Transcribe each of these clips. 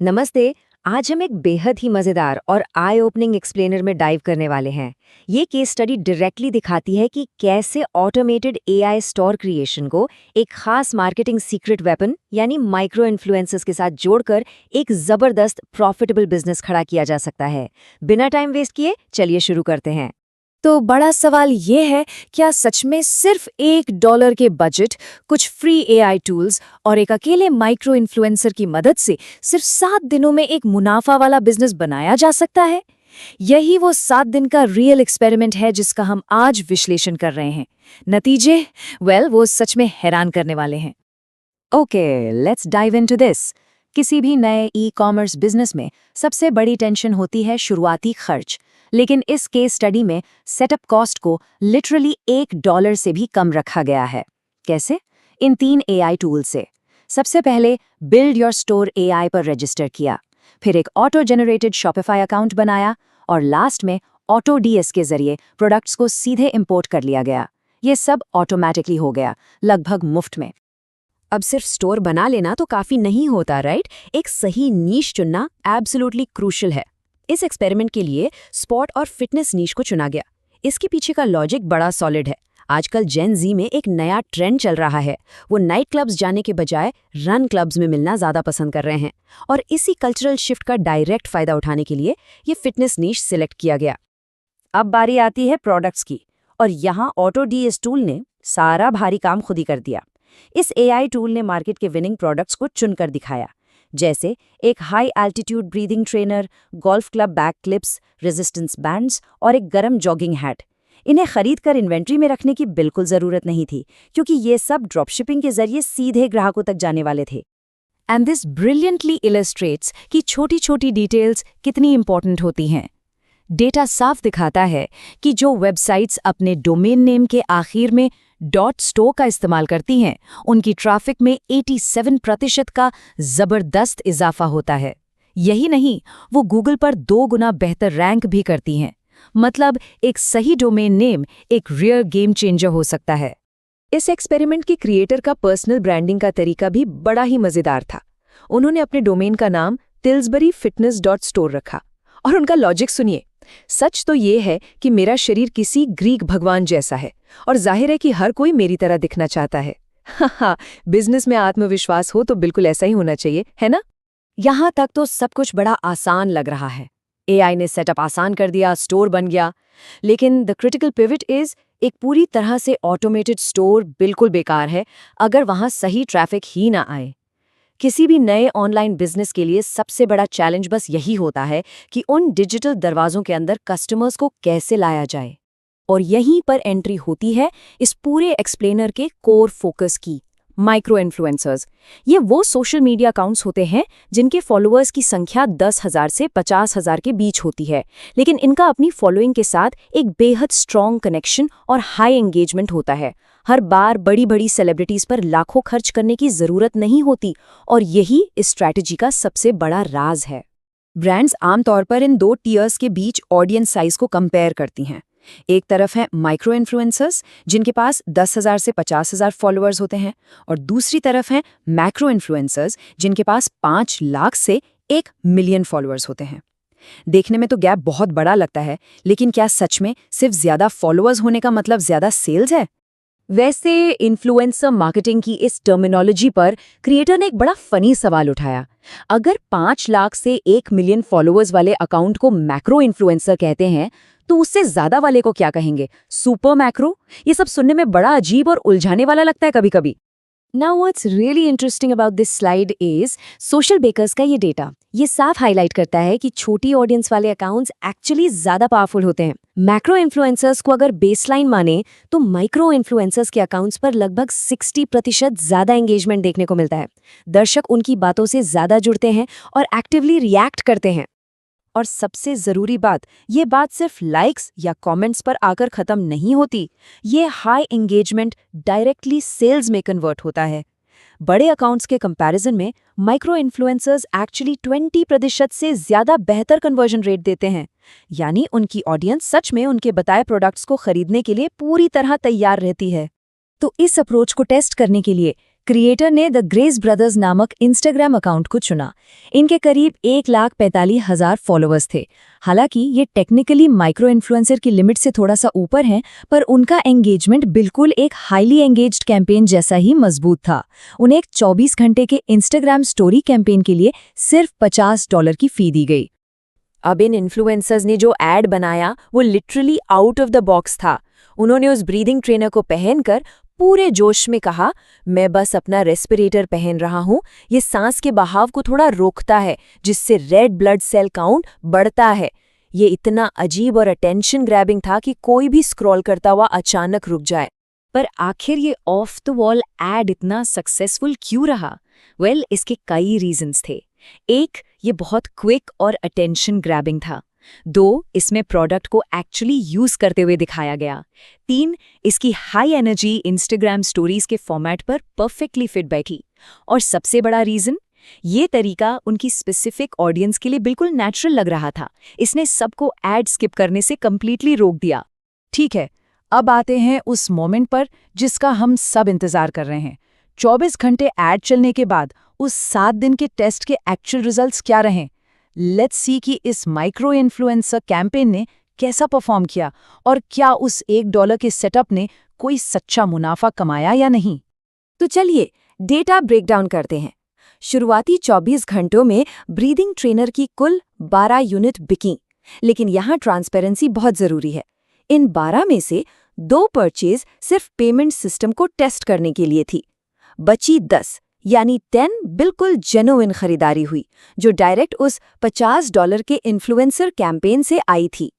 नमस्ते। आज हम एक बेहद ही मजेदार और आई ओपनिंग एक्सप्लेनर में डाइव करने वाले हैं। ये केस स्टडी डायरेक्टली दिखाती है कि कैसे ऑटोमेटेड एआई स्टोर क्रिएशन को एक खास मार्केटिंग सीक्रेट वेपन यानी माइक्रो इन्फ्लुएंसर्स के साथ जोड़कर एक जबरदस्त प्रॉफिटेबल बिजनेस खड़ा किया जा सकता है। बिना टाइम वेस्ट किए चलिए शुरू करते हैं। तो बड़ा सवाल ये है, क्या सच में सिर्फ $1 के बजट, कुछ फ्री एआई टूल्स और एक अकेले माइक्रो इन्फ्लुएंसर की मदद से सिर्फ 7 दिनों में एक मुनाफा वाला बिजनेस बनाया जा सकता है? यही वो 7 दिन का रियल एक्सपेरिमेंट है जिसका हम आज विश्लेषण कर रहे हैं। नतीजे वो सच में हैरान करने वाले हैं। Okay, let's dive into this. किसी भी नए ई कॉमर्स बिजनेस में सबसे बड़ी टेंशन होती है शुरुआती खर्च, लेकिन इस केस स्टडी में सेटअप कॉस्ट को लिटरली $1 से भी कम रखा गया है। कैसे? इन 3 एआई टूल से। सबसे पहले बिल्ड योर स्टोर एआई पर रजिस्टर किया, फिर एक ऑटो जनरेटेड शॉपिफाई अकाउंट बनाया और लास्ट में ऑटो डीएस के जरिए प्रोडक्ट्स को सीधे इंपोर्ट कर लिया गया। ये सब ऑटोमेटिकली हो गया, लगभग मुफ्त में। अब सिर्फ स्टोर बना लेना तो काफी नहीं होता, राइट? एक सही नीश चुनना एब्सोल्युटली क्रूशियल है। इस एक्सपेरिमेंट के लिए स्पॉट और फिटनेस नीश को चुना गया। इसके पीछे का लॉजिक बड़ा सॉलिड है। आजकल जेन जी में एक नया ट्रेंड चल रहा है। वो नाइट क्लब्स जाने के बजाय रन क्लब्स में मिलना ज्यादा पसंद कर रहे हैं, और इसी कल्चरल शिफ्ट का डायरेक्ट फायदा उठाने के लिए ये फिटनेस नीश सिलेक्ट किया गया। अब बारी आती है प्रोडक्ट्स की, और यहाँ ऑटो डीएस टूल ने सारा भारी काम खुद ही कर दिया। इस एआई टूल ने मार्केट के विनिंग प्रोडक्ट्स को चुनकर दिखाया, जैसे एक high altitude breathing trainer, golf club back clips, resistance bands और एक गरम जॉगिंग हैट। इन्हें खरीदकर इन्वेंट्री में रखने की बिल्कुल जरूरत नहीं थी, क्योंकि ये सब ड्रॉपशिपिंग के जरिए सीधे ग्राहकों तक जाने वाले थे। एंड दिस ब्रिलियंटली इलस्ट्रेट्स कि छोटी छोटी डिटेल्स कितनी इंपॉर्टेंट होती हैं। डेटा साफ दिखाता है कि जो वेबसाइट्स अपने डोमेन नेम के आखिर में .sto का इस्तेमाल करती हैं, उनकी ट्रैफिक में 87% का जबरदस्त इजाफा होता है। यही नहीं, वो गूगल पर 2 गुना बेहतर रैंक भी करती हैं। मतलब एक सही डोमेन नेम एक रियल गेम चेंजर हो सकता है। इस एक्सपेरिमेंट के क्रिएटर का पर्सनल ब्रांडिंग का तरीका भी बड़ा ही मजेदार था। उन्होंने अपने डोमेन का नाम tilburyfitness.store रखा, और उनका लॉजिक सुनिए। सच तो ये है कि मेरा शरीर किसी ग्रीक भगवान जैसा है, और जाहिर है कि हर कोई मेरी तरह दिखना चाहता है। हाँ, बिजनेस में आत्मविश्वास हो तो बिल्कुल ऐसा ही होना चाहिए, है ना? यहाँ तक तो सब कुछ बड़ा आसान लग रहा है। एआई ने सेटअप आसान कर दिया, स्टोर बन गया। लेकिन द क्रिटिकल पिवट इज, एक पूरी तरह से ऑटोमेटेड स्टोर बिल्कुल बेकार है अगर वहाँ सही ट्रैफिक ही ना आए। किसी भी नए ऑनलाइन बिजनेस के लिए सबसे बड़ा चैलेंज बस यही होता है कि उन डिजिटल दरवाजों के अंदर कस्टमर्स को कैसे लाया जाए। और यहीं पर एंट्री होती है इस पूरे एक्सप्लेनर के कोर फोकस की, माइक्रो इन्फ्लुएंसर्स। ये वो सोशल मीडिया अकाउंट्स होते हैं जिनके फॉलोअर्स की संख्या 10,000 से 50,000 के बीच होती है, लेकिन इनका अपनी फॉलोइंग के साथ एक बेहद स्ट्रॉन्ग कनेक्शन और हाई एंगेजमेंट होता है। हर बार बड़ी बड़ी सेलिब्रिटीज पर लाखों खर्च करने की जरूरत नहीं होती, और यही इस स्ट्रैटेजी का सबसे बड़ा राज है। ब्रांड्स आमतौर पर इन 2 टियर्स के बीच ऑडियंस साइज को कंपेयर करती हैं। एक तरफ है माइक्रो इन्फ्लुएंसर्स जिनके पास 10,000 से 50,000 फॉलोअर्स होते हैं, और दूसरी तरफ हैं मैक्रो इन्फ्लुएंसर्स जिनके पास 5 लाख से 1 मिलियन फॉलोअर्स होते हैं। देखने में तो गैप बहुत बड़ा लगता है, लेकिन क्या सच में सिर्फ ज्यादा फॉलोअर्स होने का मतलब ज्यादा सेल्स है? वैसे इन्फ्लुएंसर मार्केटिंग की इस टर्मिनोलॉजी पर क्रिएटर ने एक बड़ा फनी सवाल उठाया। अगर 5 लाख से 1 मिलियन फॉलोअर्स वाले अकाउंट को मैक्रो इन्फ्लुएंसर कहते हैं, तो उससे ज्यादा वाले को क्या कहेंगे? Super macro? ये सब सुनने में बड़ा अजीब और उलझाने वाला लगता है कभी-कभी। Now what's really interesting about this slide is Socialbakers का ये डेटा। ये साफ हाईलाइट करता है कि छोटी ऑडियंस वाले अकाउंट्स एक्चुअली ज्यादा पावरफुल होते हैं। मैक्रो इन्फ्लुएंसर्स को अगर बेसलाइन माने तो माइक्रो इन्फ्लुएंसर्स के अकाउंट्स पर लगभग 60% ज्यादा एंगेजमेंट देखने को मिलता है। दर्शक उनकी बातों से ज्यादा जुड़ते हैं और एक्टिवली रिएक्ट करते हैं। और सबसे जरूरी बात, ये बात सिर्फ लाइक्स या कमेंट्स पर आकर खत्म नहीं होती। ये हाई एंगेजमेंट डायरेक्टली सेल्स में कन्वर्ट होता है। बड़े अकाउंट्स के कंपैरिजन में माइक्रो इन्फ्लुएंसर्स एक्चुअली 20% से ज्यादा बेहतर कन्वर्जन रेट देते हैं। यानी उनकी ऑडियंस सच में उनके बताए प्रोडक्ट्स को खरीदने के लिए पूरी तरह तैयार रहती है। तो इस अप्रोच को टेस्ट करने के लिए क्रिएटर ने द ग्रेस ब्रदर्स नामक इंस्टाग्राम अकाउंट को चुना। इनके करीब 1,45,000 फॉलोअर्स थे। हालांकि ये टेक्निकली माइक्रो इन्फ्लुएंसर की लिमिट से थोड़ा सा ऊपर हैं, पर उनका एंगेजमेंट बिल्कुल एक हाईली एंगेज्ड कैंपेन जैसा ही मजबूत था। उन्हें एक 24 घंटे के इंस्टाग्राम स्टोरी कैंपेन के लिए सिर्फ $50 की फी दी गई। अब इन इन्फ्लुएंसर्स ने जो एड बनाया वो literally out of the box था। उन्होंने उस ब्रीदिंग ट्रेनर को पहनकर पूरे जोश में कहा, मैं बस अपना रेस्पिरेटर पहन रहा हूं, ये सांस के बहाव को थोड़ा रोकता है जिससे रेड ब्लड सेल काउंट बढ़ता है। ये इतना अजीब और अटेंशन ग्रैबिंग था कि कोई भी स्क्रॉल करता हुआ अचानक रुक जाए। पर आखिर ये ऑफ द वॉल एड इतना सक्सेसफुल क्यों रहा? वेल, इसके कई रीजंस थे। एक, ये बहुत क्विक और अटेंशन ग्रैबिंग था। 2, इसमें प्रोडक्ट को एक्चुअली यूज करते हुए दिखाया गया। 3, इसकी हाई एनर्जी इंस्टाग्राम स्टोरीज के फॉर्मेट पर परफेक्टली फिट बैठी। और सबसे बड़ा रीजन, ये तरीका उनकी स्पेसिफिक ऑडियंस के लिए बिल्कुल नेचुरल लग रहा था। इसने सबको एड स्किप करने से कंप्लीटली रोक दिया। ठीक है, अब आते हैं उस मोमेंट पर जिसका हम सब इंतजार कर रहे हैं। 24 घंटे एड चलने के बाद उस 7 दिन के टेस्ट के एक्चुअल रिजल्ट्स क्या रहे। लेट्स सी कि इस माइक्रो इन्फ्लुएंसर कैंपेन ने कैसा परफॉर्म किया और क्या उस $1 के सेटअप ने कोई सच्चा मुनाफा कमाया या नहीं। तो चलिए डेटा ब्रेकडाउन करते हैं। शुरुआती 24 घंटों में ब्रीदिंग ट्रेनर की कुल 12 यूनिट बिकी, लेकिन यहाँ ट्रांसपेरेंसी बहुत जरूरी है। इन 12 में से 2 परचेज सिर्फ पेमेंट सिस्टम को टेस्ट करने के लिए थी। बची 10 यानी 10 बिल्कुल जेन्युइन खरीदारी हुई, जो डायरेक्ट उस $50 के इन्फ्लुएंसर कैंपेन से आई थी।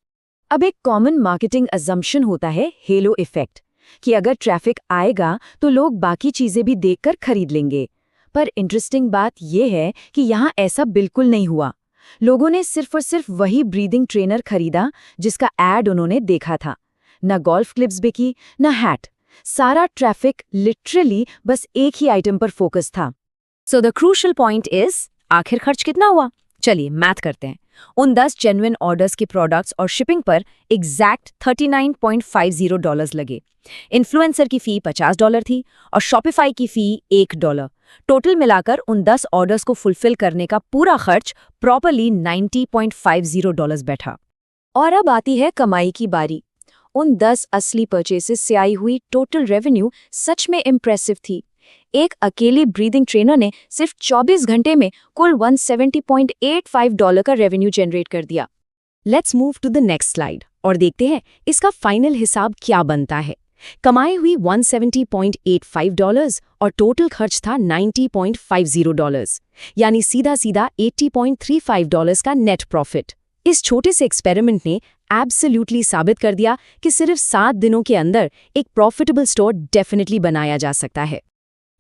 अब एक कॉमन मार्केटिंग अजम्पशन होता है हेलो इफेक्ट, कि अगर ट्रैफिक आएगा तो लोग बाकी चीजें भी देखकर खरीद लेंगे। पर इंटरेस्टिंग बात यह है कि यहाँ ऐसा बिल्कुल नहीं हुआ। लोगों ने सिर्फ और सिर्फ वही ब्रीदिंग ट्रेनर खरीदा जिसका एड उन्होंने देखा था। न गोल्फ क्लिप्स बिकी, न हैट। सारा ट्रैफिक लिटरली बस एक ही आइटम पर फोकस था। So the crucial point is, आखिर खर्च कितना हुआ? चलिए मैथ करते हैं। उन 10 जेन्युइन ऑर्डर्स के प्रोडक्ट्स और शिपिंग पर एग्जैक्ट $39.50 लगे। इन्फ्लुएंसर की फी $50 थी और शॉपिफाई की फी $1। टोटल मिलाकर उन 10 ऑर्डर्स को फुलफिल करने का पूरा खर्च प्रॉपरली $90.50 बैठा। और अब आती है कमाई की बारी। उन 10 असली परचेसेस से आई हुई टोटल रेवेन्यू सच में इम्प्रेसिव थी। एक अकेली ब्रीदिंग ट्रेनर ने सिर्फ 24 घंटे में कुल $170.85 का रेवेन्यू जनरेट कर दिया। Let's move to the next slide और देखते हैं इसका फाइनल हिसाब क्या बनता है। कमाई हुई $170.85 और टोटल खर्च था $90.50, यानी सीधा सीधा $80.35 का नेट प्रॉफिट। इस छोटे से एक्सपेरिमेंट ने एब्सोल्युटली साबित कर दिया कि सिर्फ 7 दिनों के अंदर एक प्रॉफिटेबल स्टोर डेफिनेटली बनाया जा सकता है।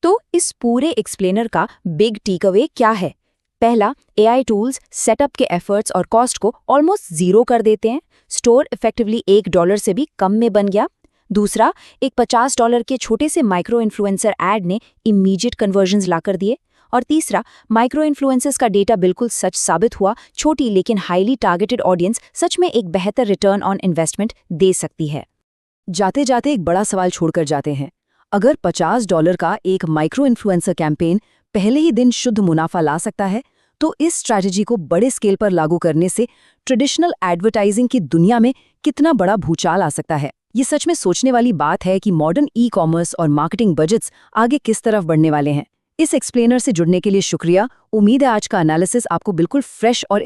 तो इस पूरे एक्सप्लेनर का बिग टेक अवे क्या है? पहला, एआई टूल्स सेटअप के एफर्ट्स और कॉस्ट को ऑलमोस्ट जीरो कर देते हैं। स्टोर इफेक्टिवली $1 से भी कम में बन गया। दूसरा, एक $50 के छोटे से माइक्रो इन्फ्लुएंसर एड ने इमीडिएट कन्वर्जन्स ला कर दिए। और तीसरा, माइक्रो इन्फ्लुएंसर्स का डेटा बिल्कुल सच साबित हुआ। छोटी लेकिन हाईली टारगेटेड ऑडियंस सच में एक बेहतर रिटर्न ऑन इन्वेस्टमेंट दे सकती है। जाते जाते एक बड़ा सवाल छोड़कर जाते हैं। अगर $50 का एक माइक्रो इन्फ्लुएंसर कैंपेन पहले ही दिन शुद्ध मुनाफा ला सकता है, तो इस स्ट्रैटेजी को बड़े स्केल पर लागू करने से ट्रेडिशनल एडवर्टाइजिंग की दुनिया में कितना बड़ा भूचाल आ सकता है। ये सच में सोचने वाली बात है कि मॉडर्न ई-कॉमर्स और मार्केटिंग बजट्स आगे किस तरफ बढ़ने वाले हैं। इस एक्सप्लेनर से जुड़ने के लिए शुक्रिया। उम्मीद है आज का एनालिसिस आपको बिल्कुल फ्रेश और